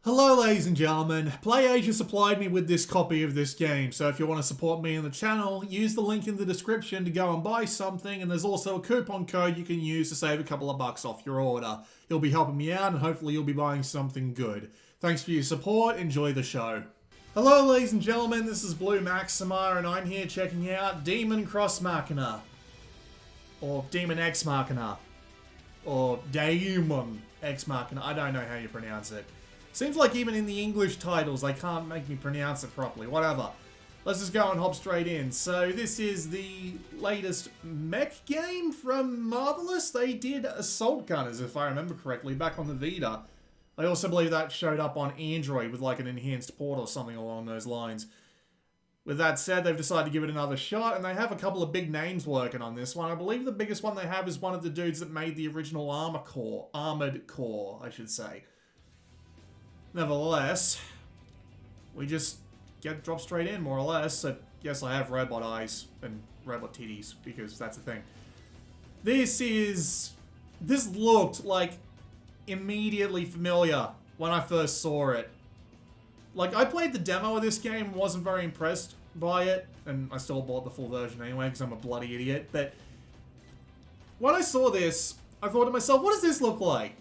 Hello ladies and gentlemen, PlayAsia supplied me with this copy of this game, so if you want to support me and the channel, use the link in the description to go and buy something, and there's also a coupon code you can use to save a couple of bucks off your order. You'll be helping me out and hopefully you'll be buying something good. Thanks for your support, enjoy the show. Hello ladies and gentlemen, this is Blue Maxima and I'm here checking out Daemon Cross Machina. Or Demon X Machina. Or Daemon X Machina, I don't know how you pronounce it. Seems like even in the English titles, they can't make me pronounce it properly. Whatever. Let's just go and hop straight in. So this is the latest mech game from Marvelous. They did Assault Gunners, if I remember correctly, back on the Vita. I also believe that showed up on Android with like an enhanced port or something along those lines. With that said, they've decided to give it another shot, and they have a couple of big names working on this one. I believe the biggest one they have is one of the dudes that made the original Armored Core, I should say. Nevertheless, we just drop straight in, more or less. So, yes, I have robot eyes and robot titties, because that's the thing. This looked, like, immediately familiar when I first saw it. Like, I played the demo of this game and wasn't very impressed by it, and I still bought the full version anyway, because I'm a bloody idiot, but when I saw this, I thought to myself, what does this look like?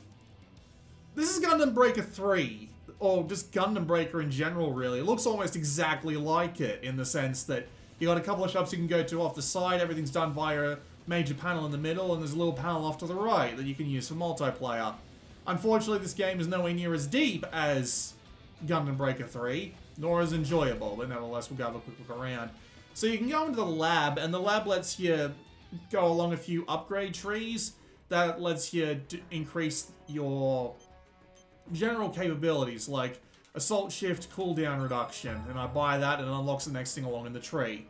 This is Gundam Breaker 3. Or just Gundam Breaker in general, really. It looks almost exactly like it, in the sense that you got a couple of shops you can go to off the side, everything's done via a major panel in the middle, and there's a little panel off to the right that you can use for multiplayer. Unfortunately, this game is nowhere near as deep as Gundam Breaker 3, nor as enjoyable, but nevertheless, we'll go have a quick look around. So you can go into the lab, and the lab lets you go along a few upgrade trees that lets you increase your general capabilities, like assault shift cooldown reduction, and I buy that and it unlocks the next thing along in the tree.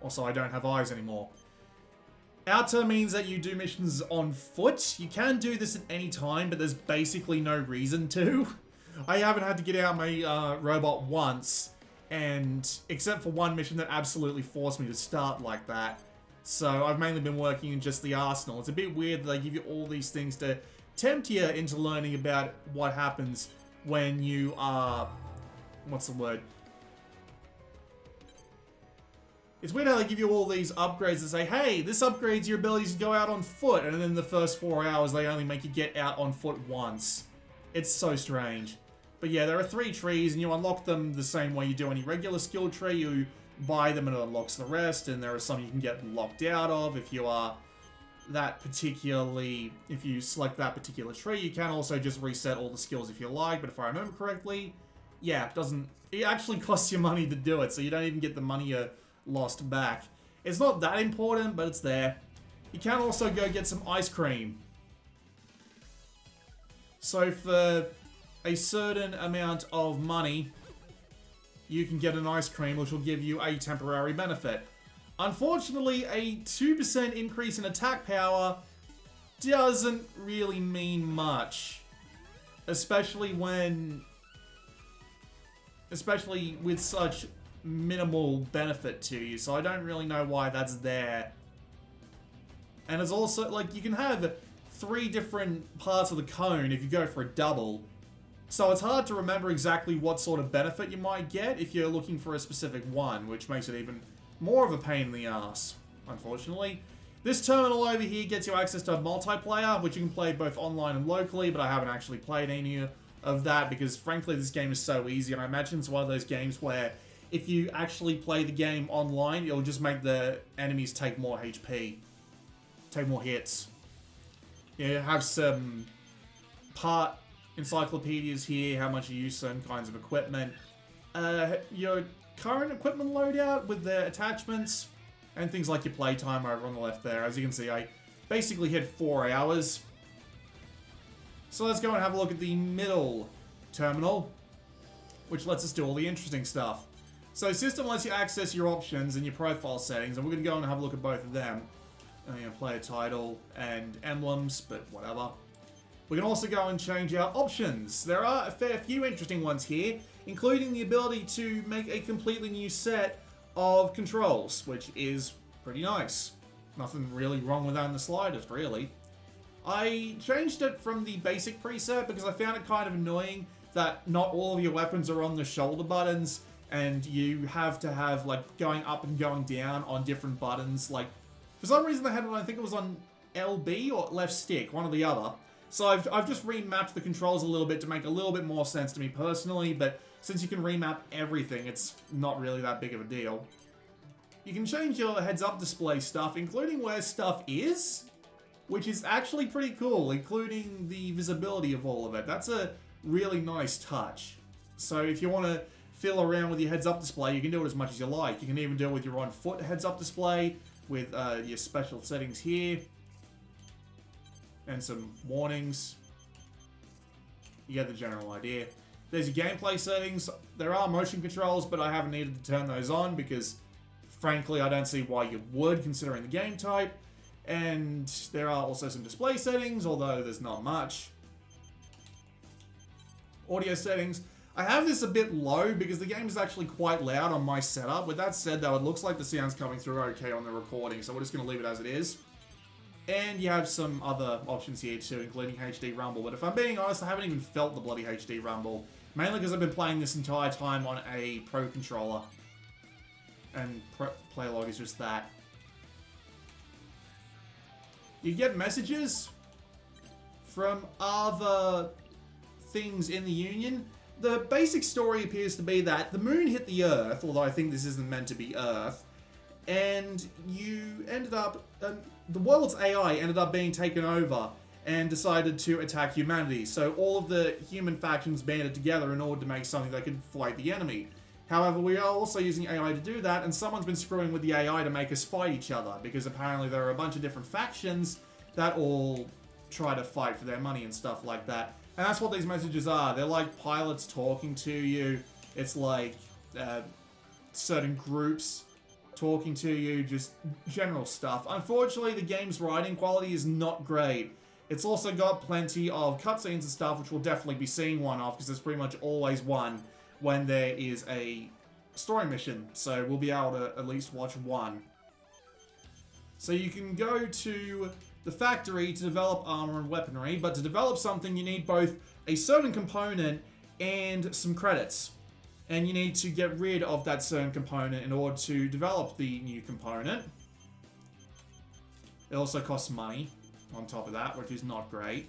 Also, I don't have eyes anymore. Outer means that you do missions on foot. You can do this at any time, but there's basically no reason to. I haven't had to get out my robot once, and except for one mission that absolutely forced me to start like that. So I've mainly been working in just the arsenal. It's a bit weird that they give you all these things to tempt you into learning about what happens when you are... what's the word? It's weird how they give you all these upgrades and say, hey, this upgrades your abilities to go out on foot, and then in the first 4 hours they only make you get out on foot once. It's so strange. But yeah, there are 3 trees, and you unlock them the same way you do any regular skill tree. You buy them and it unlocks the rest, and there are some you can get locked out of if you are... if you select that particular tree. You can also just reset all the skills if you like, but if I remember correctly, yeah, it actually costs you money to do it, so you don't even get the money you lost back. It's not that important, but it's there. You can also go get some ice cream. So for a certain amount of money, you can get an ice cream, which will give you a temporary benefit. Unfortunately, a 2% increase in attack power doesn't really mean much. Especially with such minimal benefit to you, so I don't really know why that's there. And it's also, like, you can have 3 different parts of the cone if you go for a double. So it's hard to remember exactly what sort of benefit you might get if you're looking for a specific one, which makes it even more of a pain in the ass, unfortunately. This terminal over here gets you access to multiplayer, which you can play both online and locally, but I haven't actually played any of that because, frankly, this game is so easy, and I imagine it's one of those games where if you actually play the game online, it'll just make the enemies take more HP, take more hits. You have some part encyclopedias here, how much you use certain kinds of equipment. Your current equipment loadout with the attachments and things like your playtime over on the left there. As you can see, I basically hit 4 hours. So let's go and have a look at the middle terminal, which lets us do all the interesting stuff. So system lets you access your options and your profile settings, and we're going to go and have a look at both of them. Player title and emblems, but whatever. We can also go and change our options. There are a fair few interesting ones here, including the ability to make a completely new set of controls, which is pretty nice. Nothing really wrong with that in the slightest, really. I changed it from the basic preset because I found it kind of annoying that not all of your weapons are on the shoulder buttons, and you have to have, like, going up and going down on different buttons. Like, for some reason they had it, I think it was on LB or left stick, one or the other. So I've just remapped the controls a little bit to make a little bit more sense to me personally, but since you can remap everything, it's not really that big of a deal. You can change your heads-up display stuff, including where stuff is, which is actually pretty cool, including the visibility of all of it. That's a really nice touch. So if you want to fiddle around with your heads-up display, you can do it as much as you like. You can even do it with your on-foot heads-up display, with your special settings here, and some warnings. You get the general idea. There's your gameplay settings. There are motion controls, but I haven't needed to turn those on because, frankly, I don't see why you would, considering the game type. And there are also some display settings, although there's not much. Audio settings. I have this a bit low because the game is actually quite loud on my setup. With that said, though, it looks like the sound's coming through okay on the recording, so we're just going to leave it as it is. And you have some other options here too, including HD Rumble. But if I'm being honest, I haven't even felt the bloody HD Rumble. Mainly because I've been playing this entire time on a Pro controller. And play log is just that. You get messages from other things in the Union. The basic story appears to be that the moon hit the Earth, although I think this isn't meant to be Earth, and you ended up... the world's AI ended up being taken over and decided to attack humanity. So all of the human factions banded together in order to make something that could fight the enemy. However, we are also using AI to do that, and someone's been screwing with the AI to make us fight each other, because apparently there are a bunch of different factions that all try to fight for their money and stuff like that. And that's what these messages are. They're like pilots talking to you. It's like certain groups talking to you, just general stuff. Unfortunately, the game's writing quality is not great. It's also got plenty of cutscenes and stuff, which we'll definitely be seeing one of, because there's pretty much always one when there is a story mission. So we'll be able to at least watch one. So you can go to the factory to develop armor and weaponry, but to develop something you need both a certain component and some credits. And you need to get rid of that certain component in order to develop the new component. It also costs money on top of that, which is not great.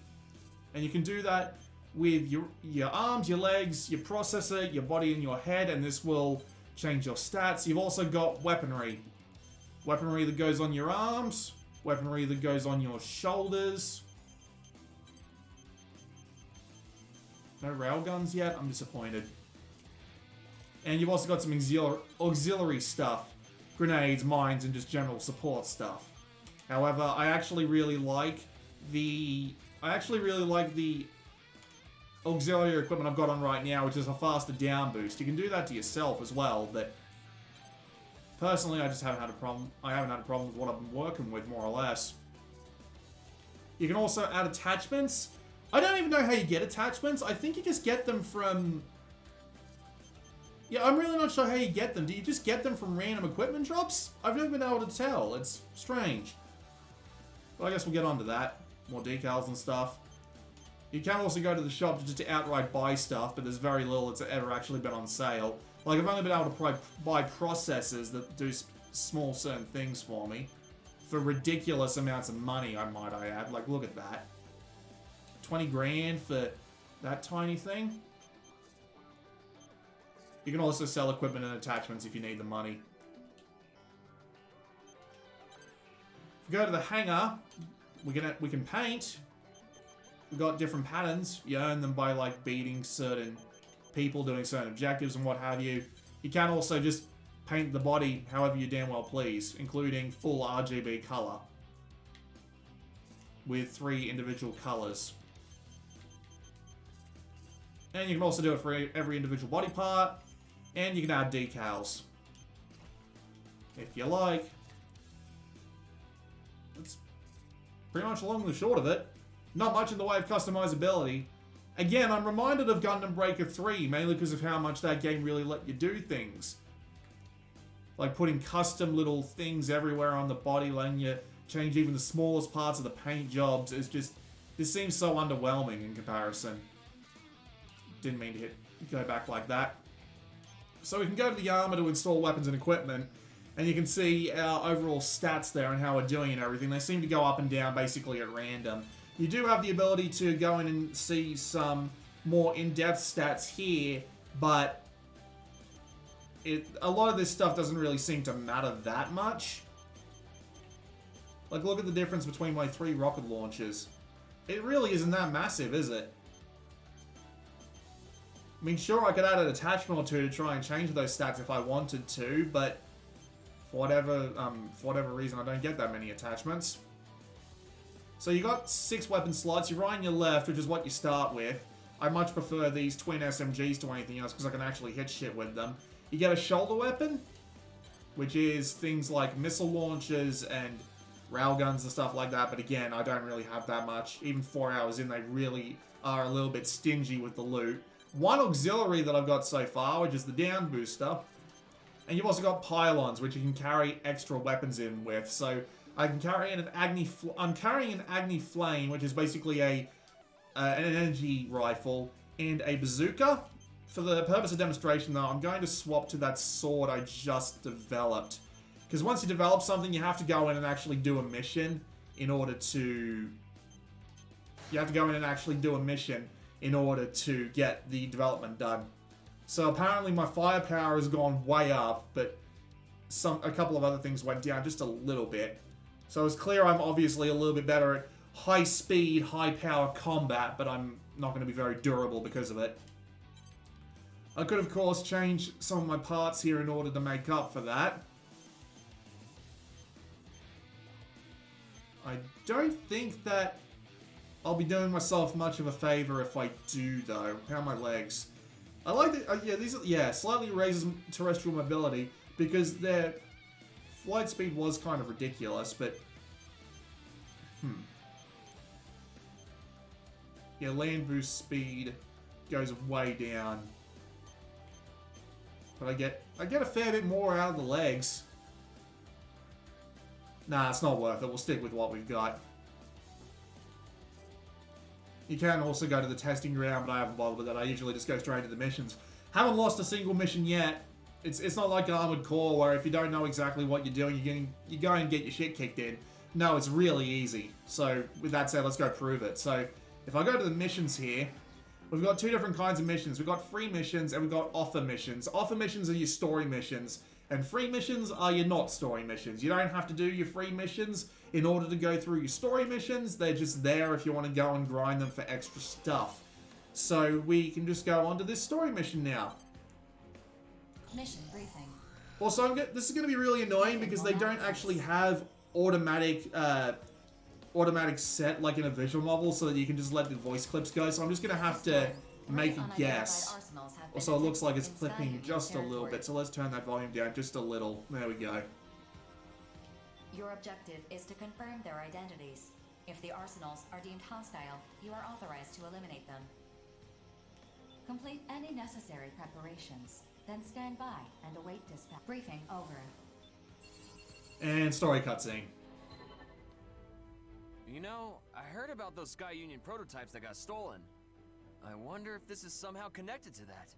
And you can do that with your arms, your legs, your processor, your body, and your head, and this will change your stats. You've also got weaponry. Weaponry that goes on your arms, weaponry that goes on your shoulders. No railguns yet? I'm disappointed. And you've also got some auxiliary stuff. Grenades, mines, and just general support stuff. However, I actually really like the auxiliary equipment I've got on right now, which is a faster down boost. You can do that to yourself as well, but personally I just haven't had a problem. I haven't had a problem with what I've been working with, more or less. You can also add attachments. I don't even know how you get attachments. I think you just get them from... Yeah, I'm really not sure how you get them. Do you just get them from random equipment drops? I've never been able to tell. It's strange. But I guess we'll get onto that. More decals and stuff. You can also go to the shop just to outright buy stuff, but there's very little that's ever actually been on sale. Like, I've only been able to buy processors that do small certain things for me. For ridiculous amounts of money, I might add. Like, look at that. 20 grand for that tiny thing. You can also sell equipment and attachments if you need the money. If we go to the hangar, we can paint. We've got different patterns. You earn them by, like, beating certain people, doing certain objectives and what have you. You can also just paint the body however you damn well please, including full RGB color with 3 individual colors. And you can also do it for every individual body part, and you can add decals if you like. That's pretty much long and the short of it. Not much in the way of customizability. Again, I'm reminded of Gundam Breaker 3, mainly because of how much that game really let you do things. Like putting custom little things everywhere on the body, letting you change even the smallest parts of the paint jobs. It's just, this seems so underwhelming in comparison. didn't mean to go back like that. So we can go to the armor to install weapons and equipment, and you can see our overall stats there and how we're doing and everything. They seem to go up and down basically at random. You do have the ability to go in and see some more in-depth stats here, but a lot of this stuff doesn't really seem to matter that much. Like, look at the difference between my 3 rocket launchers. It really isn't that massive, is it? I mean, sure, I could add an attachment or two to try and change those stats if I wanted to, but for whatever reason, I don't get that many attachments. So you got 6 weapon slots. You're right on your left, which is what you start with. I much prefer these twin SMGs to anything else because I can actually hit shit with them. You get a shoulder weapon, which is things like missile launchers and railguns and stuff like that. But again, I don't really have that much. Even 4 hours in, they really are a little bit stingy with the loot. 1 auxiliary that I've got so far, which is the down booster. And you've also got pylons, which you can carry extra weapons in with. So I can carry in I'm carrying an Agni Flame, which is basically an energy rifle, and a bazooka. For the purpose of demonstration, though, I'm going to swap to that sword I just developed. Because once you develop something, you have to go in and actually do a mission in order to... You have to go in and actually do a mission in order to get the development done. So apparently my firepower has gone way up, but a couple of other things went down just a little bit. So it's clear I'm obviously a little bit better at high speed, high power combat, but I'm not going to be very durable because of it. I could, of course, change some of my parts here in order to make up for that. I don't think that I'll be doing myself much of a favor if I do, though. How are my legs? I like that, slightly raises terrestrial mobility because their flight speed was kind of ridiculous, but... Yeah, land boost speed goes way down. But I get a fair bit more out of the legs. Nah, it's not worth it. We'll stick with what we've got. You can also go to the testing ground, but I haven't bothered with that. I usually just go straight to the missions. Haven't lost a single mission yet. It's not like Armored Core, where if you don't know exactly what you're doing, you go and get your shit kicked in. No, it's really easy. So, with that said, let's go prove it. So, if I go to the missions here, we've got 2 different kinds of missions. We've got free missions and we've got offer missions. Offer missions are your story missions, and free missions are your not story missions. You don't have to do your free missions in order to go through your story missions. They're just there if you want to go and grind them for extra stuff. So we can just go on to this story mission now. Mission briefing. Also, this is going to be really annoying because they don't actually have automatic set like in a visual novel, so that you can just let the voice clips go. So I'm just going to have to make a guess. Also, it looks like it's clipping just a little bit, so let's turn that volume down just a little. There we go. Your objective is to confirm their identities. If the arsenals are deemed hostile, you are authorized to eliminate them. Complete any necessary preparations, then stand by and await dispatch. Briefing over. And story cutscene. You know, I heard about those Sky Union prototypes that got stolen. I wonder if this is somehow connected to that.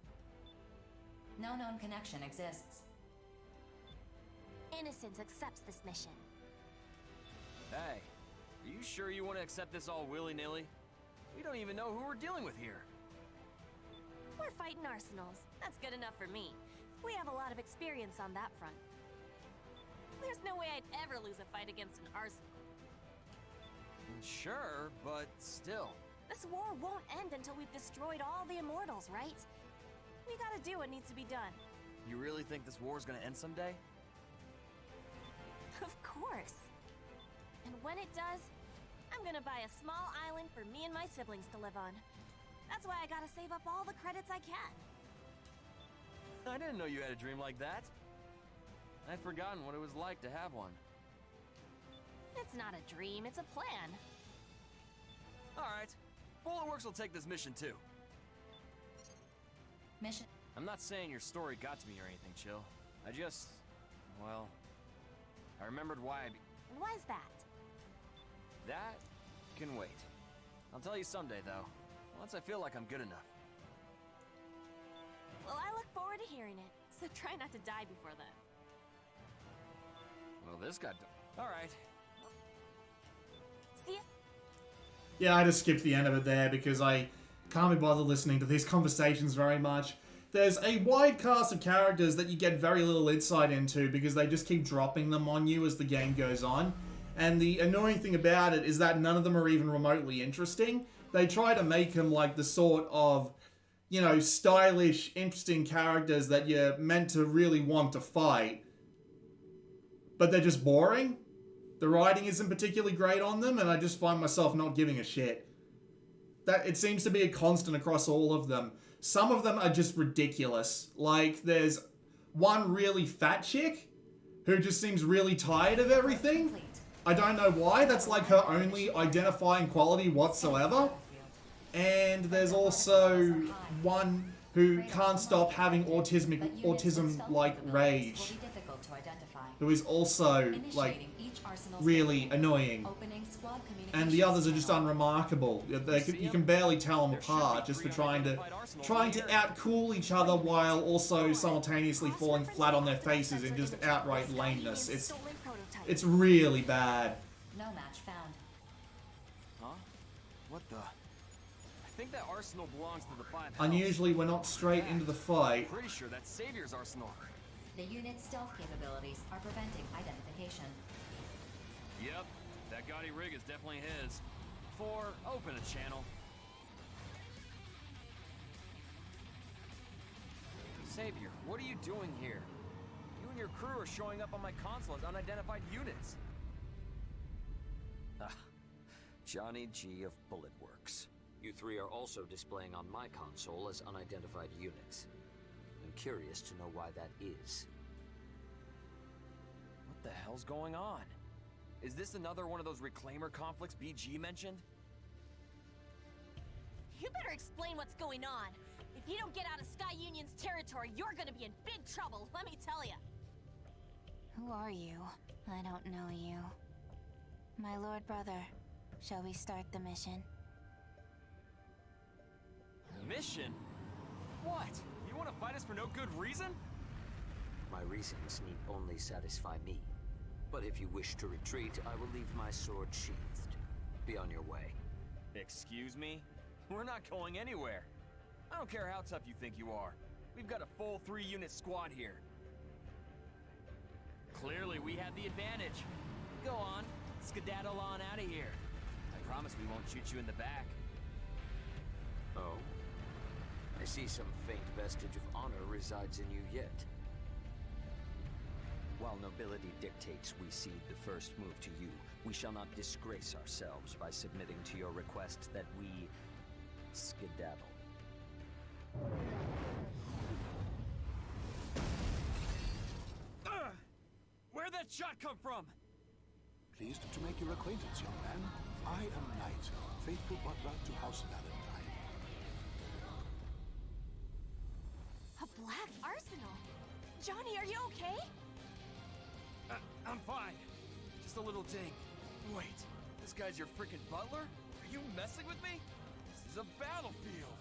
No known connection exists. Innocence accepts this mission. Hey, are you sure you want to accept this all willy-nilly? We don't even know who we're dealing with here. We're fighting arsenals. That's good enough for me. We have a lot of experience on that front. There's no way I'd ever lose a fight against an arsenal. Sure, but still. This war won't end until we've destroyed all the immortals, right? We gotta do what needs to be done. You really think this war's gonna end someday? Of course. And when it does, I'm gonna buy a small island for me and my siblings to live on. That's why I gotta save up all the credits I can. I didn't know you had a dream like that. I'd forgotten what it was like to have one. It's not a dream, it's a plan. Alright, Bulletworks will take this mission too. Mission. I'm not saying your story got to me or anything, Chill. I just... well... I remembered why Why's that? That can wait. I'll tell you someday, though. Once I feel like I'm good enough. in it, so try not to die before then. Well, this got... Alright. See ya. Yeah, I just skipped the end of it there because I can't be bothered listening to these conversations very much. There's a wide cast of characters that you get very little insight into because they just keep dropping them on you as the game goes on. And the annoying thing about it is that none of them are even remotely interesting. They try to make them like the sort of, you know, stylish, interesting characters that you're meant to really want to fight. But they're just boring. The writing isn't particularly great on them, and I just find myself not giving a shit. That it seems to be a constant across all of them. Some of them are just ridiculous. Like, there's one really fat chick who just seems really tired of everything. I don't know why. That's like her only identifying quality whatsoever. And there's also one who can't stop having autism-like rage, who is also, like, really annoying. And the others are just unremarkable. You can barely tell them apart just for trying to out-cool each other while also simultaneously falling flat on their faces in just outright lameness. It's really bad. No match found. Huh? What the... I think that arsenal belongs to the 5 house. Unusually, we're not straight into the fight. Pretty sure that's Savior's arsenal. The unit's stealth capabilities are preventing identification. Yep, that gaudy rig is definitely his. 4, open a channel. Savior, what are you doing here? You and your crew are showing up on my console as unidentified units. Johnny G of Bullet Works. You 3 are also displaying on my console as unidentified units. I'm curious to know why that is. What the hell's going on? Is this another one of those Reclaimer conflicts BG mentioned? You better explain what's going on. If you don't get out of Sky Union's territory, you're gonna be in big trouble, let me tell ya. Who are you? I don't know you. My lord brother, shall we start the mission? Mission? What? You want to fight us for no good reason? My reasons need only satisfy me. But if you wish to retreat, I will leave my sword sheathed. Be on your way. Excuse me? We're not going anywhere. I don't care how tough you think you are. We've got a full 3-unit squad here. Clearly, we have the advantage. Go on, skedaddle on out of here. I promise we won't shoot you in the back. Oh? I see some faint vestige of honor resides in you yet. While nobility dictates we cede the first move to you, we shall not disgrace ourselves by submitting to your request that we skedaddle. Where'd that shot come from? Pleased to make your acquaintance, young man. I am Knight, faithful butler to House Valentine. A black arsenal? Johnny, are you okay? I'm fine. Just a little ding. Wait, this guy's your freaking butler? Are you messing with me? This is a battlefield.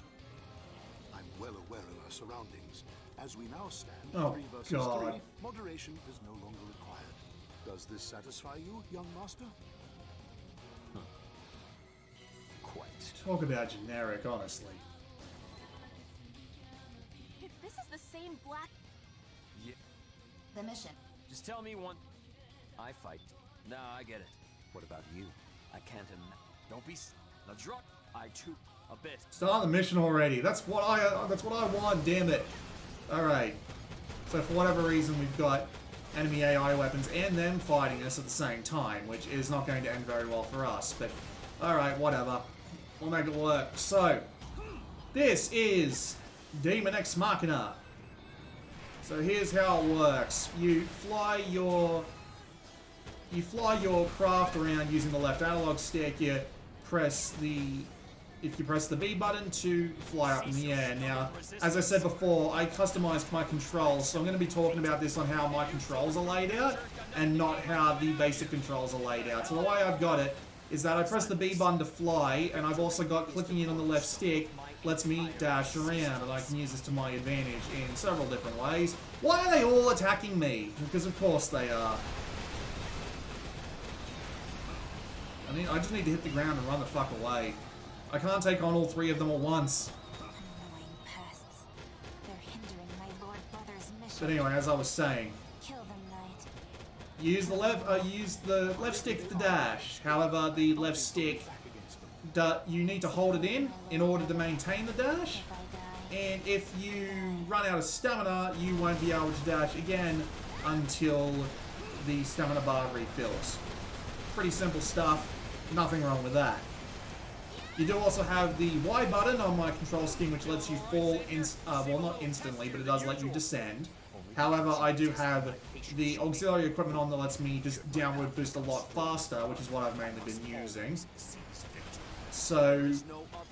I'm well aware of our surroundings. As we now stand, Oh, 3 versus God. 3, moderation is no longer required. Does this satisfy you, young master? Quite. Talk about generic, honestly. If this is the same black... Yeah. The mission. Just tell me one. I fight. Nah, I get it. What about you? I can't Don't be. Now drop. I too. A bit. Start the mission already. That's what I want, damn it. Alright. So for whatever reason we've got enemy AI weapons and them fighting us at the same time, which is not going to end very well for us, but alright, whatever. We'll make it work. So, this is Daemon X Machina. So here's how it works. You fly your craft around using the left analog stick. If you press the B button to fly up in the air. Now, as I said before, I customized my controls, so I'm going to be talking about this on how my controls are laid out and not how the basic controls are laid out. So the way I've got it is that I press the B button to fly, and I've also got clicking in on the left stick lets me dash around, and I can use this to my advantage in several different ways. Why are they all attacking me? Because of course they are. I just need to hit the ground and run the fuck away. I can't take on all three of them at once. Annoying pests. They're hindering my Lord Brother's mission. But anyway, as I was saying, Kill them, Knight. use the left stick to dash. However, the left stick, you need to hold it in order to maintain the dash. If I die, And if you run out of stamina, you won't be able to dash again until the stamina bar refills. Pretty simple stuff. Nothing wrong with that. You do also have the Y button on my control scheme, which lets you fall, well, not instantly, but it does let you descend. However, I do have the auxiliary equipment on that lets me just downward boost a lot faster, which is what I've mainly been using. So,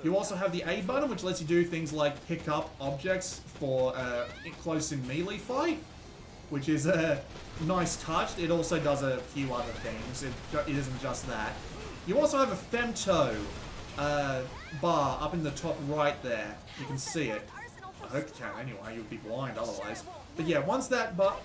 you also have the A button, which lets you do things like pick up objects for a close-in melee fight, which is a nice touch. It also does a few other things. It isn't just that. You also have a femto bar up in the top right there. You can see it. I hope you can anyway, you'd be blind otherwise. But yeah, once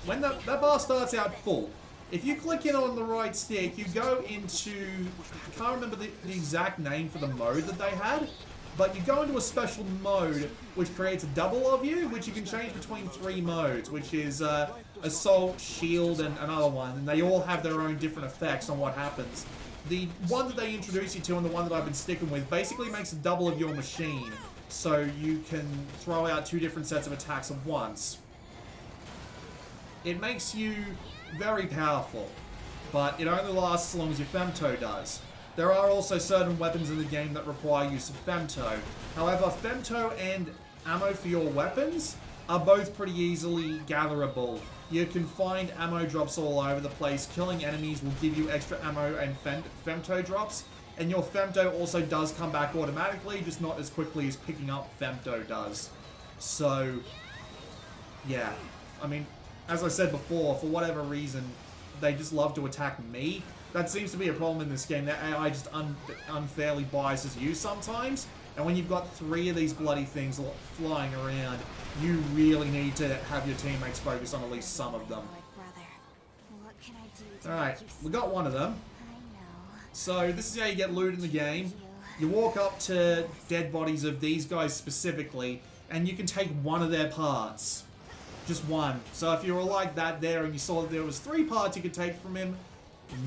when that bar starts out full, if you click in on the right stick, you go into, I can't remember the exact name for the mode that they had, but you go into a special mode which creates a double of you, which you can change between 3 modes, which is Assault, Shield, and another one, and they all have their own different effects on what happens. The one that they introduce you to and the one that I've been sticking with basically makes a double of your machine, so you can throw out 2 different sets of attacks at once. It makes you very powerful, but it only lasts as long as your femto does. There are also certain weapons in the game that require use of femto. However, femto and ammo for your weapons are both pretty easily gatherable. You can find ammo drops all over the place. Killing enemies will give you extra ammo and femto drops. And your femto also does come back automatically, just not as quickly as picking up femto does. So, yeah. I mean, as I said before, for whatever reason, they just love to attack me. That seems to be a problem in this game. That AI just unfairly biases you sometimes. And when you've got 3 of these bloody things flying around, you really need to have your teammates focus on at least some of them. Lord Brother, what can I do to Alright, make you we got one of them. I know. So this is how you get loot in the game. You walk up to dead bodies of these guys specifically, and you can take one of their parts. Just one. So if you were like that there and you saw that there was 3 parts you could take from him,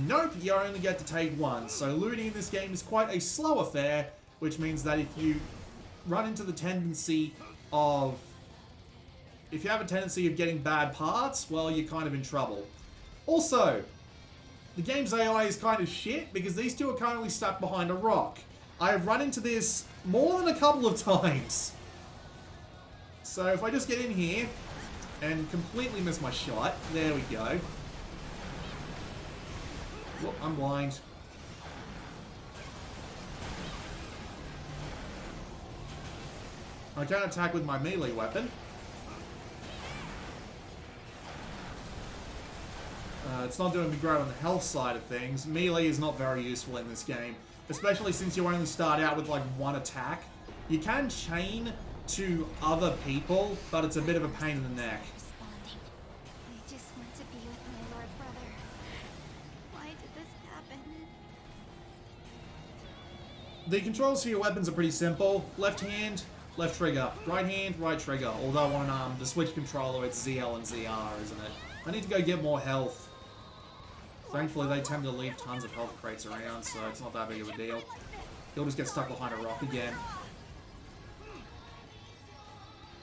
nope, you only get to take one. So looting in this game is quite a slow affair, which means that if you run into the tendency of... If you have a tendency of getting bad parts, well, you're kind of in trouble. Also, the game's AI is kind of shit because these 2 are currently stuck behind a rock. I have run into this more than a couple of times. So if I just get in here and completely miss my shot, there we go. Whoop, I'm blind. I can't attack with my melee weapon. It's not doing me great on the health side of things. Melee is not very useful in this game, especially since you only start out with like 1 attack. You can chain to other people, but it's a bit of a pain in the neck. Responding. I just want to be with my Lord Brother. Why did this happen? The controls for your weapons are pretty simple. Left hand, left trigger. Right hand, right trigger. Although on the Switch controller, it's ZL and ZR, isn't it? I need to go get more health. Thankfully, they tend to leave tons of health crates around, so it's not that big of a deal. He'll just get stuck behind a rock again.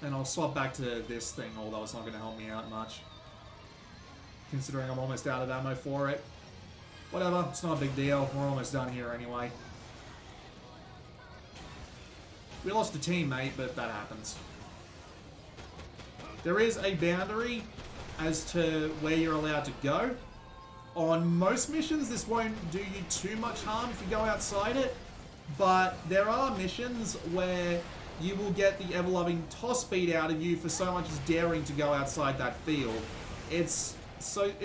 And I'll swap back to this thing, although it's not going to help me out much. Considering I'm almost out of ammo for it. Whatever, it's not a big deal. We're almost done here anyway. We lost a teammate, but that happens. There is a boundary as to where you're allowed to go. On most missions, this won't do you too much harm if you go outside it, but there are missions where you will get the ever-loving toss beat out of you for so much as daring to go outside that field. It's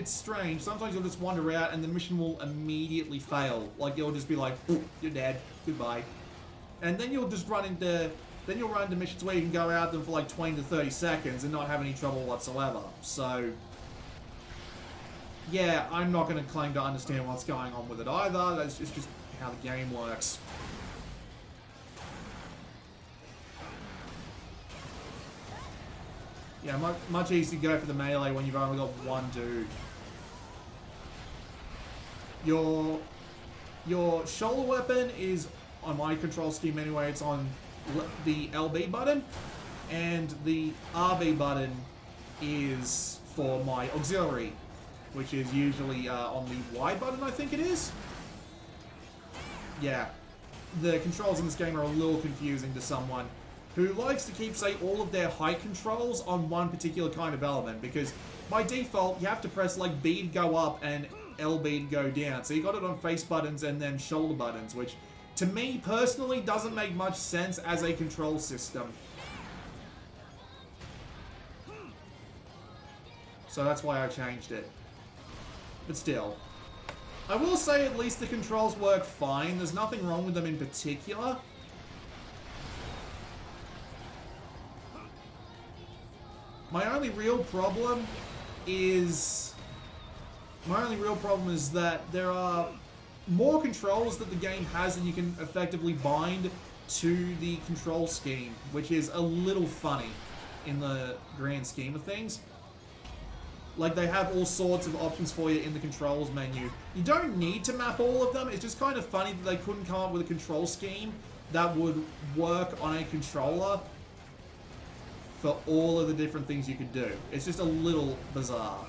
strange. Sometimes you'll just wander out and the mission will immediately fail. Like, you'll just be like, you're dead, goodbye. And then you'll just run into then you'll run into missions where you can go out them for like 20 to 30 seconds and not have any trouble whatsoever. So, yeah, I'm not going to claim to understand what's going on with it either. That's just how the game works. Yeah, much easier to go for the melee when you've only got one dude. Your shoulder weapon is, on my control scheme anyway, it's on the LB button, and the RB button is for my auxiliary, which is usually on the Y button, I think it is. Yeah, the controls in this game are a little confusing to someone who likes to keep, say, all of their height controls on one particular kind of element, because by default, you have to press, like, B to go up and LB to go down. So you got it on face buttons and then shoulder buttons, which, to me, personally, doesn't make much sense as a control system. So that's why I changed it. But still. I will say at least the controls work fine. There's nothing wrong with them in particular. My only real problem is that there are more controls that the game has than you can effectively bind to the control scheme, which is a little funny in the grand scheme of things. Like, they have all sorts of options for you in the controls menu. You don't need to map all of them. It's just kind of funny that they couldn't come up with a control scheme that would work on a controller for all of the different things you could do. It's just a little bizarre.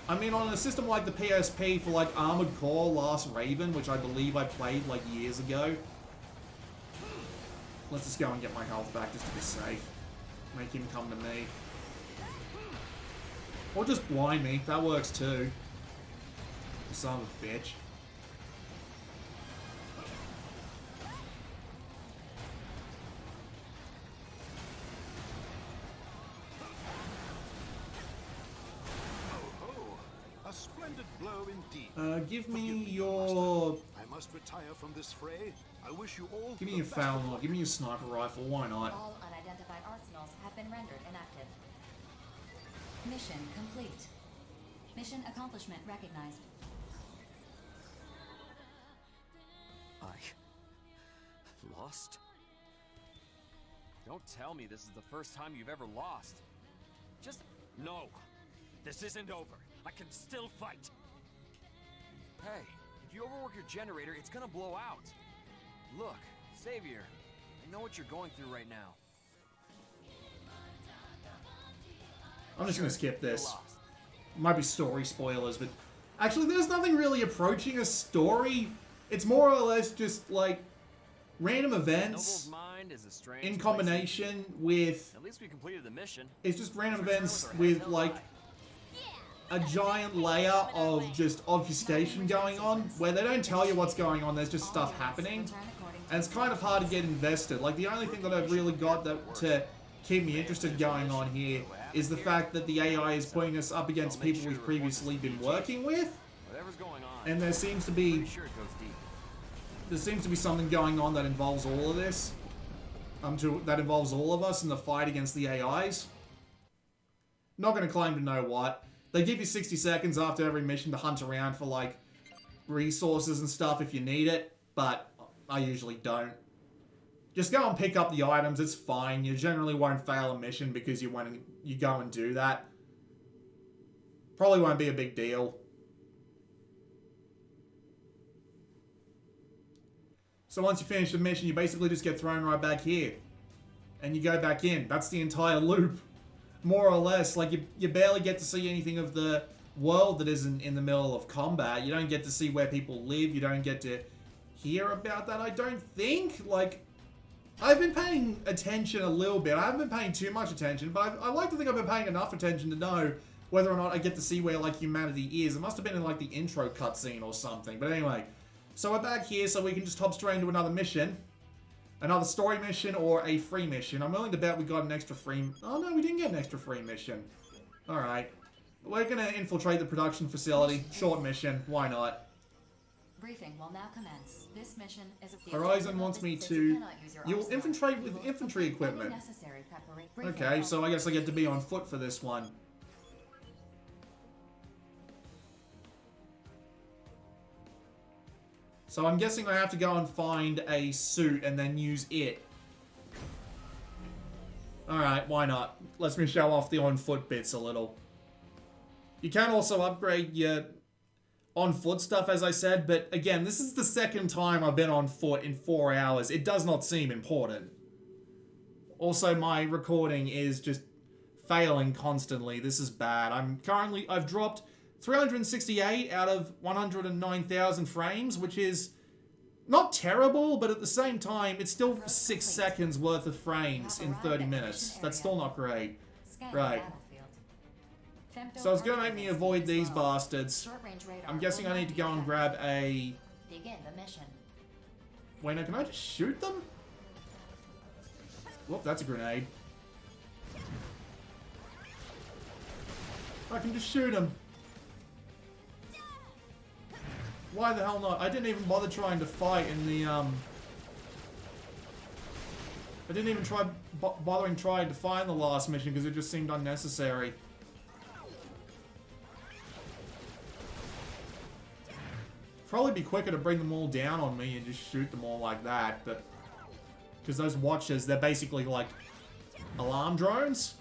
I mean, on a system like the PSP for, like, Armored Core Last Raven, which I believe I played, like, years ago. Let's just go and get my health back just to be safe. Make him come to me. Or just blind me. That works too. You son of a bitch. A splendid blow indeed. Give me Forgive me, your... Master. I must retire from this fray. I wish you all Give me the your best of Fowler. luck. Give me your sniper rifle. Why not? All unidentified arsenals have been rendered inactive. Mission complete. Mission accomplishment recognized. I... lost? Don't tell me this is the first time you've ever lost. Just... No. This isn't over. I can still fight. Hey, if you overwork your generator, it's gonna blow out. Look, Savior, I know what you're going through right now. I'm just gonna skip You're this. lost. Might be story spoilers, but actually there's nothing really approaching a story. It's more or less just like random events Noble's mind is a strange in place. combination with... At least we completed the mission. It's just random Let's return events with our with heads held like high. a giant layer of just obfuscation going on, where they don't tell you what's going on, there's just stuff happening. And it's kind of hard to get invested. Like, the only thing that I've really got that to keep me interested going on here is the fact that the AI is putting us up against people we've previously been working with. Whatever's going on. And there seems to be... Pretty sure it goes deep. something going on that involves all of this. That involves all of us in the fight against the AIs. Not going to claim to know what. They give you 60 seconds after every mission to hunt around for, like, resources and stuff if you need it, but I usually don't. Just go and pick up the items, it's fine. You generally won't fail a mission because you go and do that. Probably won't be a big deal. So once you finish the mission, you basically just get thrown right back here. And you go back in. That's the entire loop. More or less. Like, you barely get to see anything of the world that isn't in the middle of combat. You don't get to see where people live. You don't get to hear about that, I don't think. Like, I've been paying attention a little bit. I haven't been paying too much attention, but I like to think I've been paying enough attention to know whether or not I get to see where, like, humanity is. It must have been in, like, the intro cutscene or something. But anyway, so we're back here so we can just hop straight into another mission. Another story mission or a free mission. I'm willing to bet we got an extra free... Oh, no, we didn't get an extra free mission. Alright. We're going to infiltrate the production facility. Short mission. Why not? Briefing will now commence. This mission is a Horizon wants me to... You'll infiltrate with infantry equipment. Okay, so I guess I get to be on foot for this one. So I'm guessing I have to go and find a suit and then use it. Alright, why not? Lets me show off the on-foot bits a little. You can also upgrade your on-foot stuff, as I said, but again, this is the second time I've been on foot in 4 hours. It does not seem important. Also, my recording is just failing constantly. This is bad. I've dropped 368 out of 109,000 frames, which is not terrible, but at the same time, it's still 6 seconds worth of frames in 30 minutes. That's still not great. Right. So it's gonna make me avoid these bastards. I'm guessing I need to go and grab a... Begin the mission. Wait, no, can I just shoot them? Whoop, that's a grenade. I can just shoot them. Why the hell not? I didn't even bother trying to fight in the, I didn't even try bothering trying to find the last mission because it just seemed unnecessary. Probably be quicker to bring them all down on me and just shoot them all like that, but... Because those watchers, they're basically like alarm drones.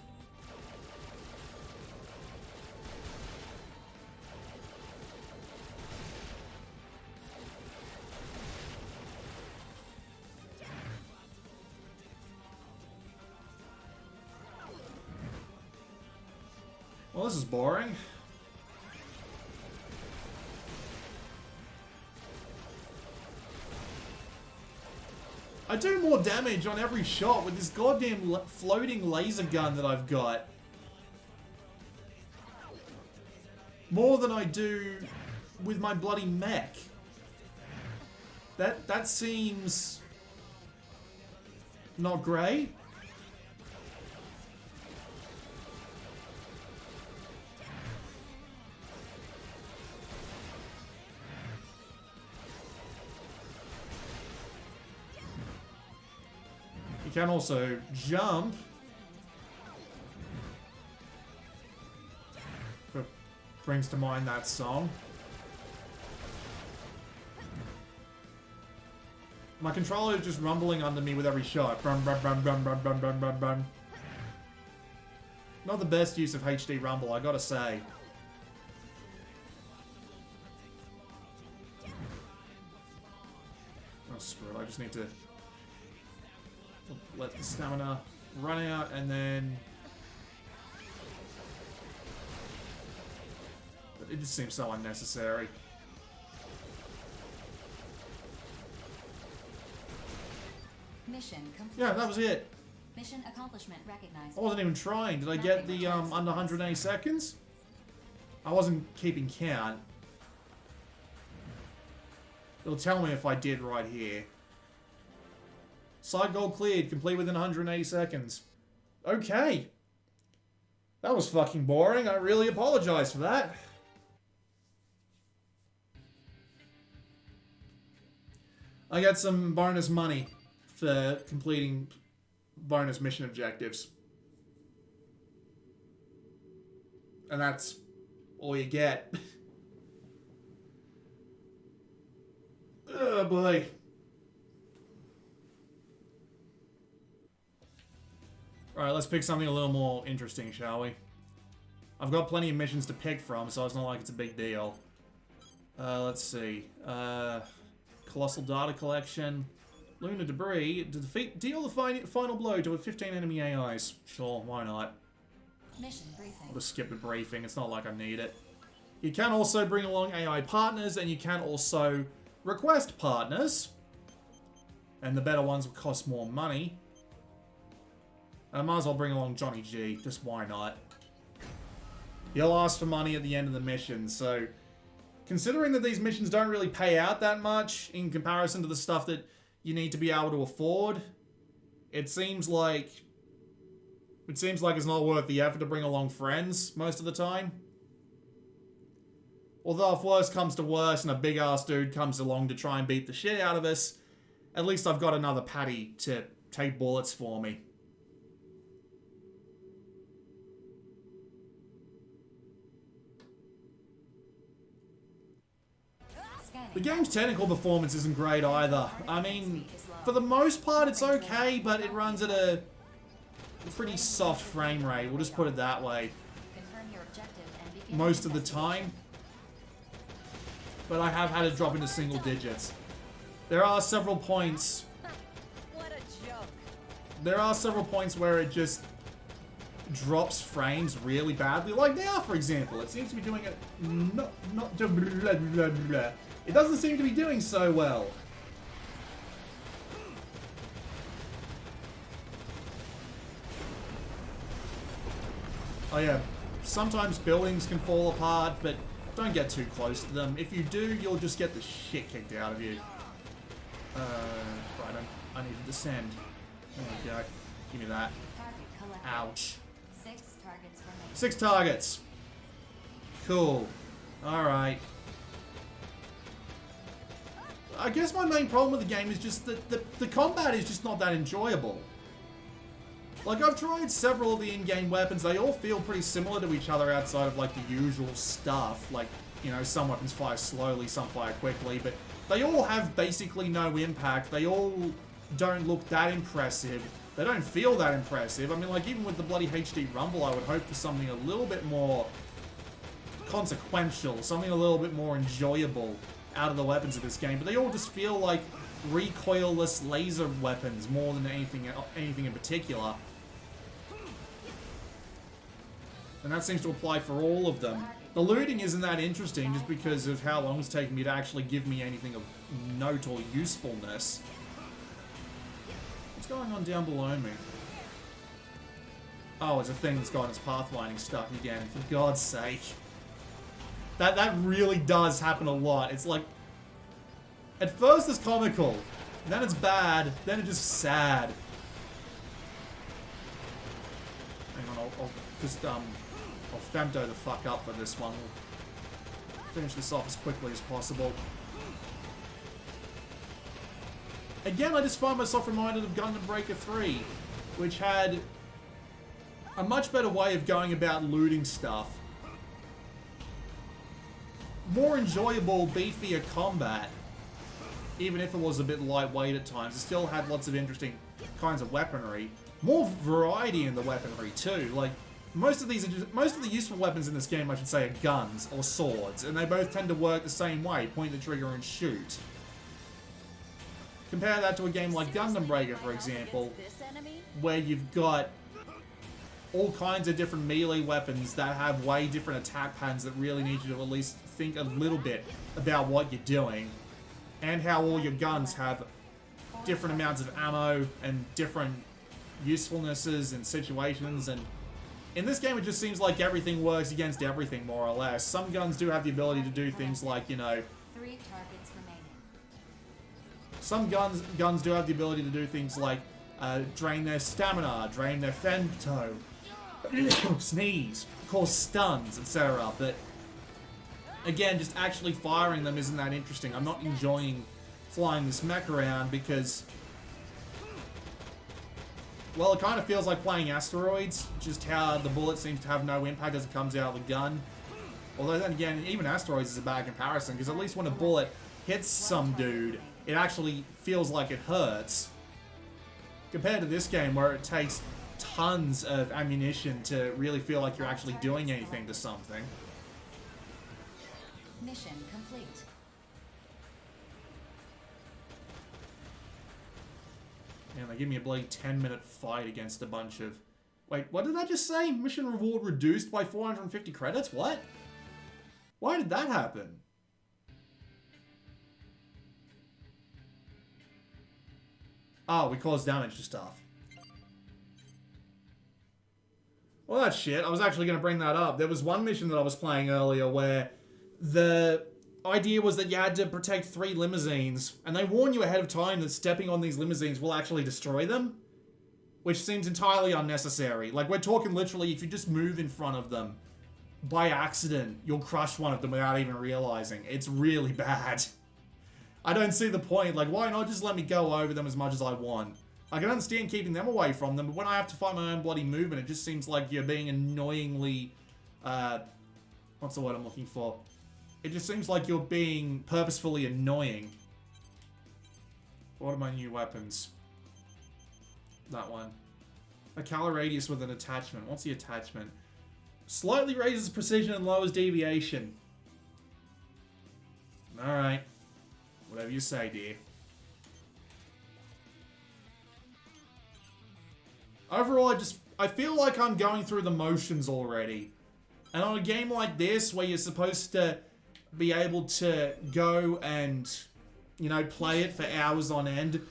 Well, this is boring. I do more damage on every shot with this goddamn floating laser gun that I've got. More than I do with my bloody mech. That seems not great. You can also jump. Brings to mind that song. My controller is just rumbling under me with every shot. Brum, brum, brum, brum, brum, brum, brum, brum, brum. Not the best use of HD rumble, I gotta say. Oh, screw it, I just need to let the stamina run out and then... It just seems so unnecessary. Mission complete. Yeah, that was it. Mission accomplishment recognized. I wasn't even trying. Did I get the under 180 seconds? I wasn't keeping count. It'll tell me if I did right here. Side goal cleared. Complete within 180 seconds. Okay. That was fucking boring. I really apologize for that. I got some bonus money for completing bonus mission objectives. And that's all you get. Oh boy. Alright, let's pick something a little more interesting, shall we? I've got plenty of missions to pick from, so it's not like it's a big deal. Let's see. Colossal data collection. Lunar debris. Deal the final blow to 15 enemy AIs. Sure, why not? Mission briefing. I'll just skip the briefing. It's not like I need it. You can also bring along AI partners, and you can also request partners. And the better ones will cost more money. I might as well bring along Johnny G. Just why not? He'll ask for money at the end of the mission, so... Considering that these missions don't really pay out that much in comparison to the stuff that you need to be able to afford, it seems like it's not worth the effort to bring along friends most of the time. Although if worse comes to worse and a big ass dude comes along to try and beat the shit out of us, at least I've got another patty to take bullets for me. The game's technical performance isn't great either. I mean, for the most part it's okay, but it runs at a pretty soft frame rate, we'll just put it that way. Most of the time. But I have had it drop into single digits. There are several points. What a joke. There are several points where it just drops frames really badly. Like now, for example. It seems to be doing it it doesn't seem to be doing so well. Oh yeah, sometimes buildings can fall apart, but don't get too close to them. If you do, you'll just get the shit kicked out of you. Right, I need to descend. There we go. Give me that. Ouch. 6 targets remaining. 6 targets. Cool. Alright. I guess my main problem with the game is just that the combat is just not that enjoyable. Like, I've tried several of the in-game weapons. They all feel pretty similar to each other outside of, like, the usual stuff. Like, you know, some weapons fire slowly, some fire quickly, but they all have basically no impact. They all don't look that impressive. They don't feel that impressive. I mean, like, even with the bloody HD Rumble, I would hope for something a little bit more consequential, something a little bit more enjoyable out of the weapons of this game, but they all just feel like recoilless laser weapons more than anything in particular. And that seems to apply for all of them. The looting isn't that interesting just because of how long it's taken me to actually give me anything of note or usefulness. What's going on down below me? Oh, it's a thing that's got its pathfinding stuck again, for God's sake. That really does happen a lot. It's like, at first it's comical, then it's bad, then it's just sad. Hang on, I'll just, I'll femto the fuck up for this one. We'll finish this off as quickly as possible. Again, I just find myself reminded of Gundam Breaker 3, which had a much better way of going about looting stuff. More enjoyable, beefier combat. Even if it was a bit lightweight at times, it still had lots of interesting kinds of weaponry. More variety in the weaponry too. Like, most of the useful weapons in this game, I should say, are guns or swords, and they both tend to work the same way, point the trigger and shoot. Compare that to a game like Gundam Breaker, for example, where you've got all kinds of different melee weapons that have way different attack patterns that really need you to at least think a little bit about what you're doing, and how all your guns have different amounts of ammo and different usefulnesses and situations. And in this game, it just seems like everything works against everything, more or less. Some guns do have the ability to do things like, you know, 3 targets remaining. some guns do have the ability to do things like drain their stamina, drain their femto, sneeze, cause stuns, etc. But again, just actually firing them isn't that interesting. I'm not enjoying flying this mech around because, well, it kind of feels like playing Asteroids, just how the bullet seems to have no impact as it comes out of the gun. Although then again, even Asteroids is a bad comparison, because at least when a bullet hits some dude, it actually feels like it hurts. Compared to this game where it takes tons of ammunition to really feel like you're actually doing anything to something. Mission complete. And they give me a bloody 10-minute fight against a bunch of... Wait, what did I just say? Mission reward reduced by 450 credits? What? Why did that happen? Oh, we caused damage to stuff. Well, that's shit. I was actually going to bring that up. There was one mission that I was playing earlier where the idea was that you had to protect 3 limousines, and they warn you ahead of time that stepping on these limousines will actually destroy them, which seems entirely unnecessary. Like, we're talking literally, if you just move in front of them, by accident, you'll crush one of them without even realizing. It's really bad. I don't see the point. Like, why not just let me go over them as much as I want? I can understand keeping them away from them, but when I have to find my own bloody movement, it just seems like you're being annoyingly... what's the word I'm looking for? It just seems like you're being purposefully annoying. What are my new weapons? That one. A caliber radius with an attachment. What's the attachment? Slightly raises precision and lowers deviation. Alright. Whatever you say, dear. Overall, I feel like I'm going through the motions already. And on a game like this, where you're supposed to be able to go and, you know, play it for hours on end,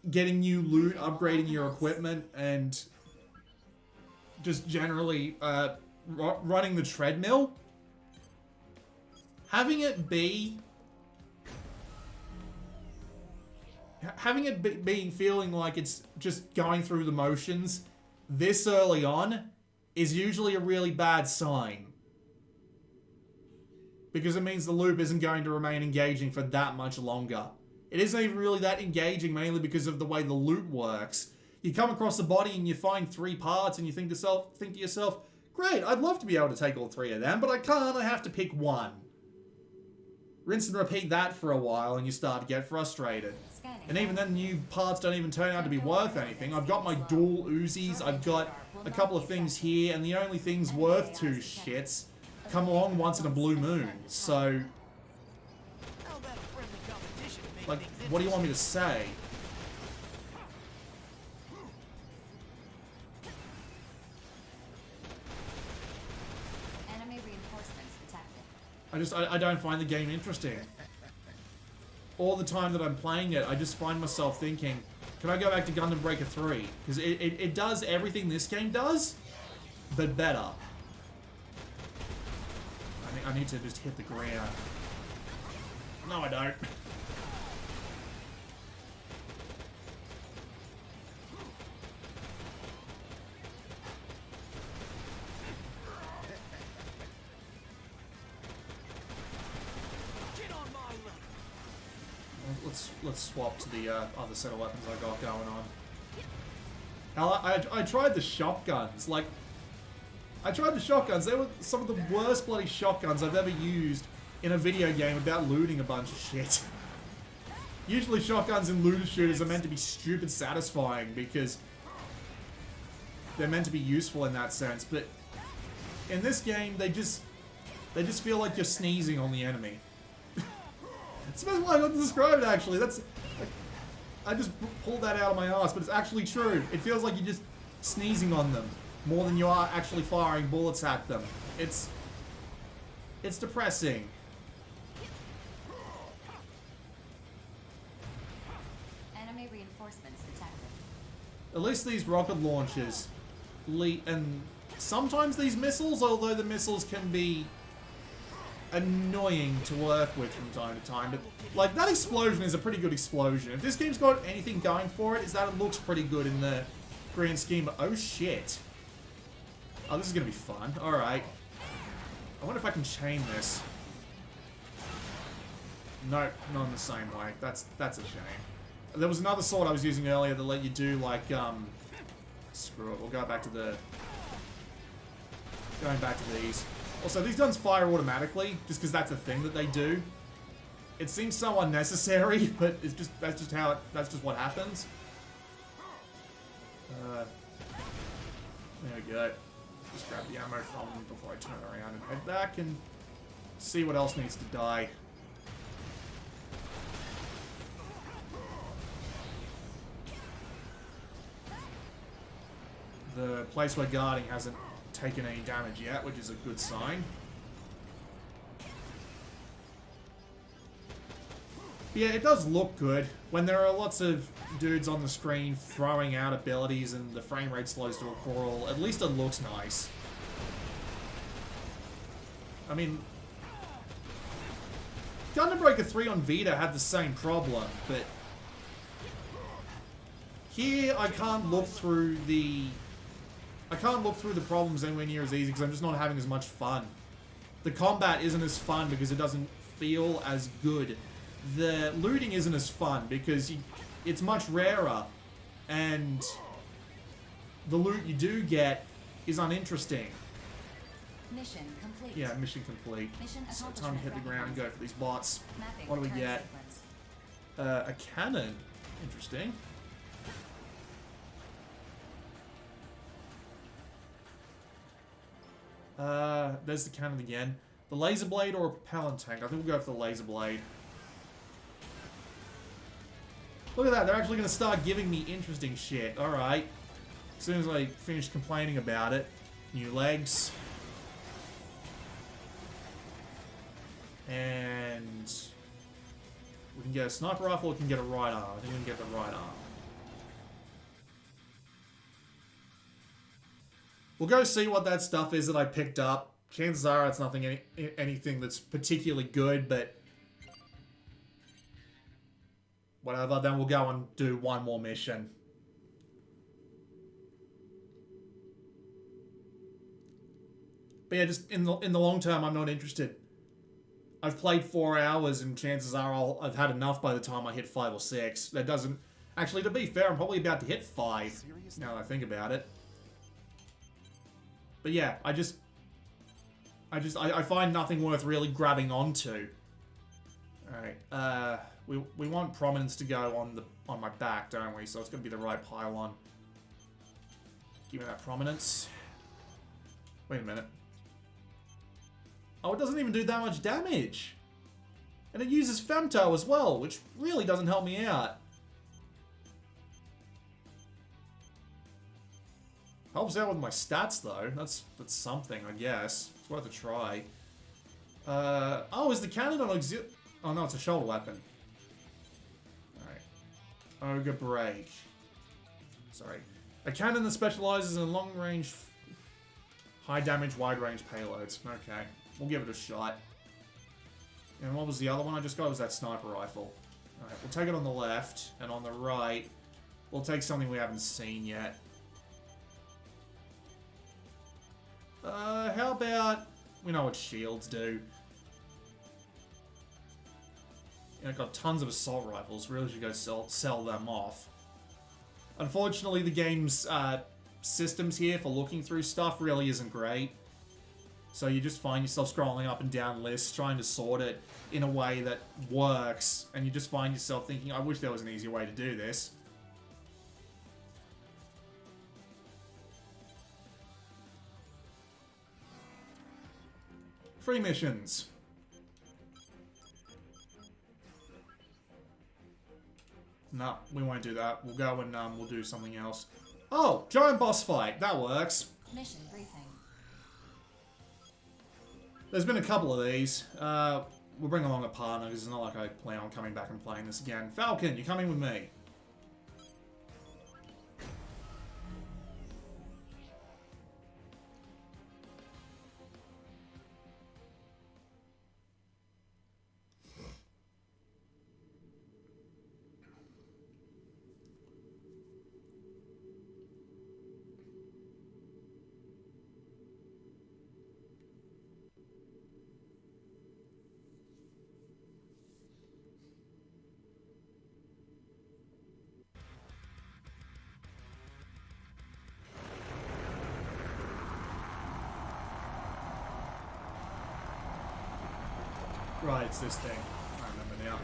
getting new loot, upgrading your equipment, and just generally running the treadmill, having it be feeling like it's just going through the motions this early on is usually a really bad sign. Because it means the loop isn't going to remain engaging for that much longer. It isn't even really that engaging, mainly because of the way the loot works. You come across the body and you find 3 parts and you think to yourself, great, I'd love to be able to take all 3 of them, but I can't, I have to pick one. Rinse and repeat that for a while and you start to get frustrated. And even then, new parts don't even turn out to be worth anything. I've got my dual Uzis, I've got a couple of things here, and the only things worth 2 shits come along once in a blue moon. So, like, what do you want me to say? Enemy reinforcements detected. I don't find the game interesting. All the time that I'm playing it, I just find myself thinking, can I go back to Gundam Breaker 3? Because it does everything this game does, but better. I need to just hit the ground. No, I don't. Let's swap to the other set of weapons I got going on. I tried the shotguns. Like, I tried the shotguns. They were some of the worst bloody shotguns I've ever used in a video game about looting a bunch of shit. Usually shotguns in looter shooters are meant to be stupid satisfying because they're meant to be useful in that sense, but in this game they just feel like you're sneezing on the enemy. It's the best way I got to describe it, actually. That's, like, I just pulled that out of my ass, but it's actually true. It feels like you're just sneezing on them more than you are actually firing bullets at them. It's depressing. Enemy reinforcements detected. At least these rocket launchers, and sometimes these missiles, although the missiles can be annoying to work with from time to time, but like that explosion is a pretty good explosion. If this game's got anything going for it, is that it looks pretty good in the grand scheme. Oh shit. Oh, this is gonna be fun. Alright. I wonder if I can chain this. Nope, not in the same way. That's a shame. There was another sword I was using earlier that let you do like screw it, we'll go back to the going back to these. Also, these guns fire automatically, just because that's a thing that they do. It seems so unnecessary, but it's just that's just what happens. There we go. Just grab the ammo from them before I turn around and head back and see what else needs to die. The place we're guarding hasn't taken any damage yet, which is a good sign. Yeah, it does look good. When there are lots of dudes on the screen throwing out abilities and the frame rate slows to a crawl, at least it looks nice. I mean, Gundam Breaker 3 on Vita had the same problem, but here I can't look through the problems anywhere near as easy because I'm just not having as much fun. the combat isn't as fun because it doesn't feel as good. The looting isn't as fun because it's much rarer, and the loot you do get is uninteresting. Mission complete. Yeah, mission complete. Mission So time to accomplishment hit the ground and go for these bots. Mapping What do we turn get? sequence. A cannon. Interesting. There's the cannon again. The laser blade or a propellant tank? I think we'll go for the laser blade. Look at that, they're actually going to start giving me interesting shit. Alright. As soon as I finish complaining about it. New legs. And we can get a sniper rifle, or we can get a right arm. I think we can get the right arm. We'll go see what that stuff is that I picked up. Chances are it's nothing, anything that's particularly good, but whatever. Then we'll go and do one more mission. But yeah, just in the long term, I'm not interested. I've played 4 hours, and chances are I've had enough by the time I hit 5 or 6. That doesn't... Actually, to be fair, I'm probably about to hit 5, now that I think about it. But yeah, I find nothing worth really grabbing onto. Alright, we want prominence to go on my back, don't we? So it's gonna be the right pylon. Give me that prominence. Wait a minute. Oh, it doesn't even do that much damage. And it uses femto as well, which really doesn't help me out. Helps out with my stats, though. That's something, I guess. It's worth a try. Oh, is the cannon on auxil... Oh, no, it's a shoulder weapon. Alright. Ogre Break. Sorry. A cannon that specializes in long-range... high-damage, wide-range payloads. Okay. We'll give it a shot. And what was the other one I just got? It was that sniper rifle. Alright, we'll take it on the left. And on the right, we'll take something we haven't seen yet. How about... We know what shields do. I've got tons of assault rifles. Really should go sell them off. Unfortunately, the game's systems here for looking through stuff really isn't great. So you just find yourself scrolling up and down lists, trying to sort it in a way that works. And you just find yourself thinking, I wish there was an easier way to do this. Free missions. No, we won't do that. We'll go and we'll do something else. Oh, giant boss fight. That works. Mission briefing. There's been a couple of these. We'll bring along a partner because it's not like I plan on coming back and playing this again. Falcon, you're coming with me. Right, it's this thing. I remember now.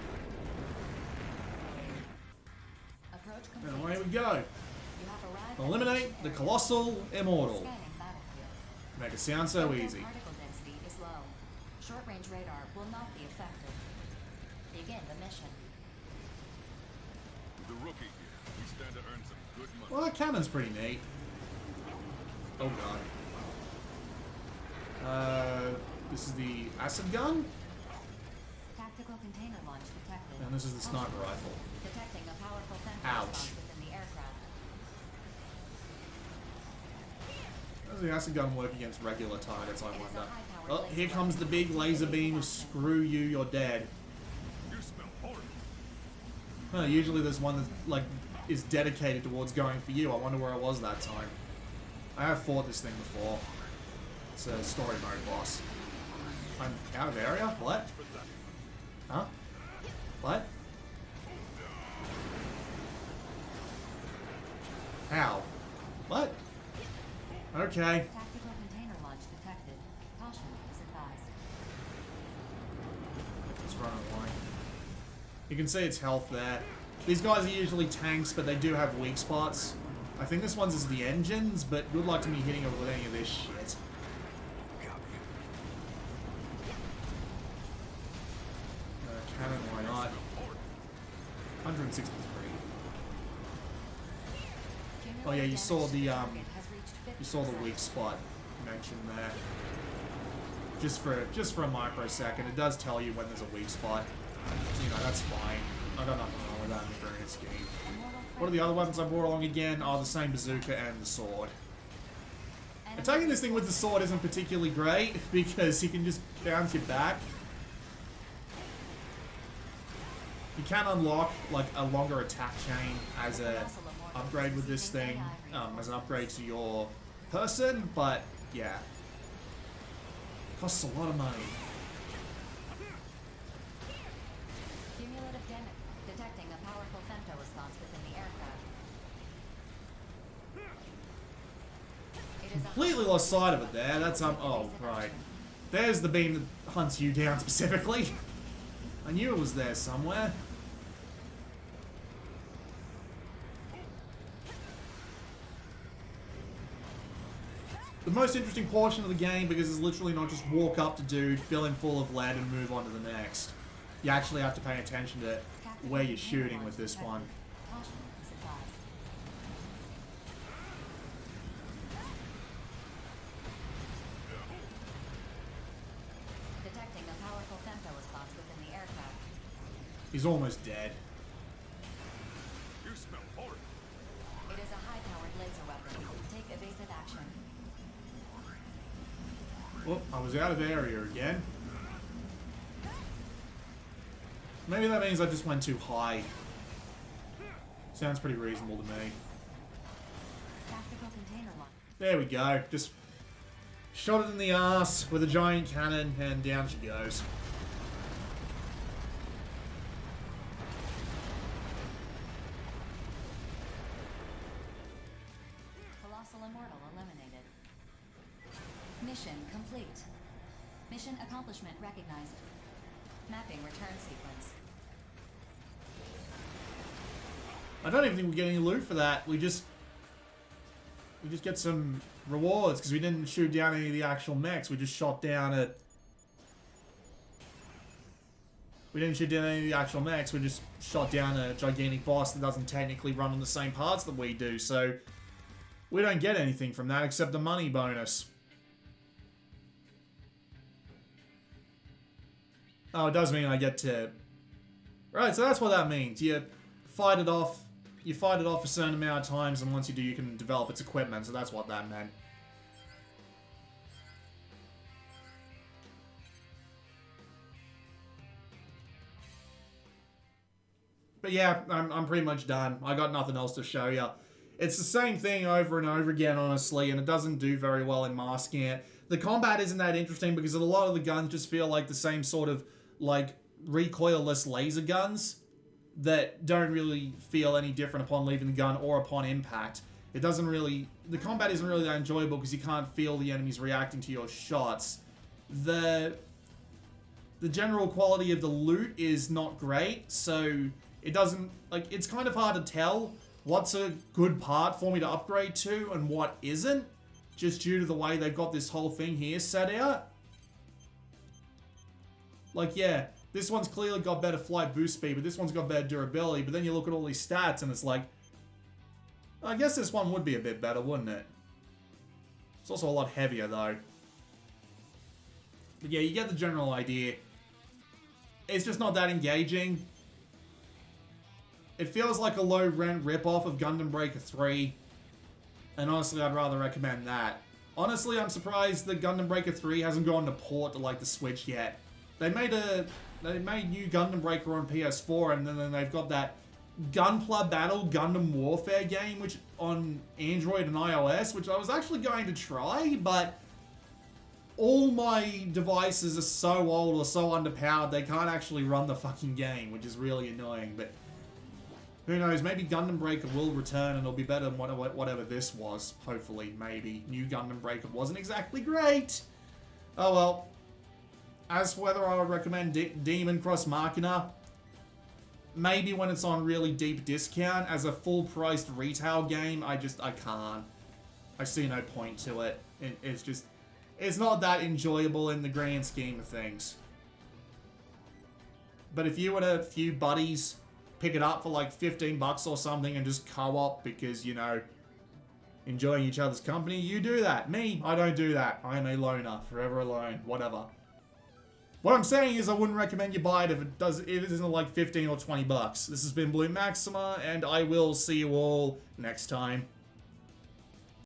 Approach And complete. away we go. You have arrived at Eliminate the area. Colossal Immortal. Scanning battlefield. Make it sound so Local easy. particle density is low. Short-range radar will not be effective. Begin the mission. The rookie here. We stand to earn some good money. Well, that cannon's pretty neat. Oh god. This is the acid gun? Tactical container launch detected. And this is the sniper rifle. Detecting a powerful femto Ouch. response within the aircraft. How does the acid gun work against regular targets, I It is a wonder? high-powered Oh, laser here comes the big laser beam. Screw you, you're dead. You smell horrible. Huh, usually there's one that, like, is dedicated towards going for you. I wonder where it was that time. I have fought this thing before. It's a story mode boss. I'm out of area? What? Huh? What? How? What? Okay. Tactical container launch detected. Caution is advised. Let's run along. You can see its health there. These guys are usually tanks, but they do have weak spots. I think this one's is the engines, but good luck to me hitting it with any of this shit. Cannon, why not? 163. Oh yeah, you saw the weak spot mentioned there. Just for a microsecond, it does tell you when there's a weak spot. So, you know, that's fine. I got nothing wrong with that in the grand scheme. What are the other weapons I brought along again? Oh, the same bazooka and the sword. Attacking this thing with the sword isn't particularly great because you can just bounce your back. You can unlock like a longer attack chain as a upgrade with this thing, as an upgrade to your person, but yeah. Costs a lot of money. Cumulative damage. Detecting a powerful femto response within the aircraft. It is Completely lost sight of it there. That's oh right. There's the beam that hunts you down specifically. I knew it was there somewhere. The most interesting portion of the game, because it's literally not just walk up to dude, fill him full of lead, and move on to the next. You actually have to pay attention to where you're shooting with this one. Caution is advised. Detecting a powerful femto response within the aircraft. He's almost dead. You smell horrid. It is a high-powered laser weapon. Take evasive action. Whoop, I was out of area again. Maybe that means I just went too high. Sounds pretty reasonable to me. Tactical container launch. There we go. Just shot it in the ass with a giant cannon and down she goes. Colossal Immortal eliminated. Mission complete. Mission accomplishment recognized. Mapping return sequence. I don't even think we get any loot for that. We just get some rewards because we didn't shoot down any of the actual mechs. We just shot down at. We didn't shoot down any of the actual mechs. We just shot down a gigantic boss that doesn't technically run on the same parts that we do. So we don't get anything from that except the money bonus. Oh, it does mean I get to... Right, so that's what that means. You fight it off a certain amount of times, and once you do, you can develop its equipment, so that's what that meant. But yeah, I'm pretty much done. I got nothing else to show you. It's the same thing over and over again, honestly, and it doesn't do very well in masking it. The combat isn't that interesting because a lot of the guns just feel like the same sort of like recoilless laser guns that don't really feel any different upon leaving the gun or upon impact. It doesn't really, the combat isn't really that enjoyable because you can't feel the enemies reacting to your shots. The general quality of the loot is not great, so it doesn't, like, it's kind of hard to tell what's a good part for me to upgrade to and what isn't, just due to the way they've got this whole thing here set out. Like, yeah, this one's clearly got better flight boost speed, but this one's got better durability, but then you look at all these stats and it's like, I guess this one would be a bit better, wouldn't it? It's also a lot heavier, though. But yeah, you get the general idea. It's just not that engaging. It feels like a low-rent rip-off of Gundam Breaker 3. And honestly, I'd rather recommend that. Honestly, I'm surprised that Gundam Breaker 3 hasn't gone to port to, like, the Switch yet. They made new Gundam Breaker on PS4, and then they've got that Gunpla Battle Gundam Warfare game, which on Android and iOS, which I was actually going to try, but all my devices are so old or so underpowered they can't actually run the fucking game, which is really annoying, but who knows, maybe Gundam Breaker will return and it'll be better than whatever this was, hopefully, maybe. New Gundam Breaker wasn't exactly great! Oh well. As for whether I would recommend Daemon Cross Machina, maybe when it's on really deep discount. As a full-priced retail game, I can't. I see no point to it. It's not that enjoyable in the grand scheme of things. But if you and a few buddies pick it up for like 15 bucks or something and just co-op because, you know, enjoying each other's company, you do that. Me, I don't do that. I am a loner, forever alone, whatever. What I'm saying is I wouldn't recommend you buy it if it isn't like 15 or 20 bucks. This has been Blue Maxima, and I will see you all next time.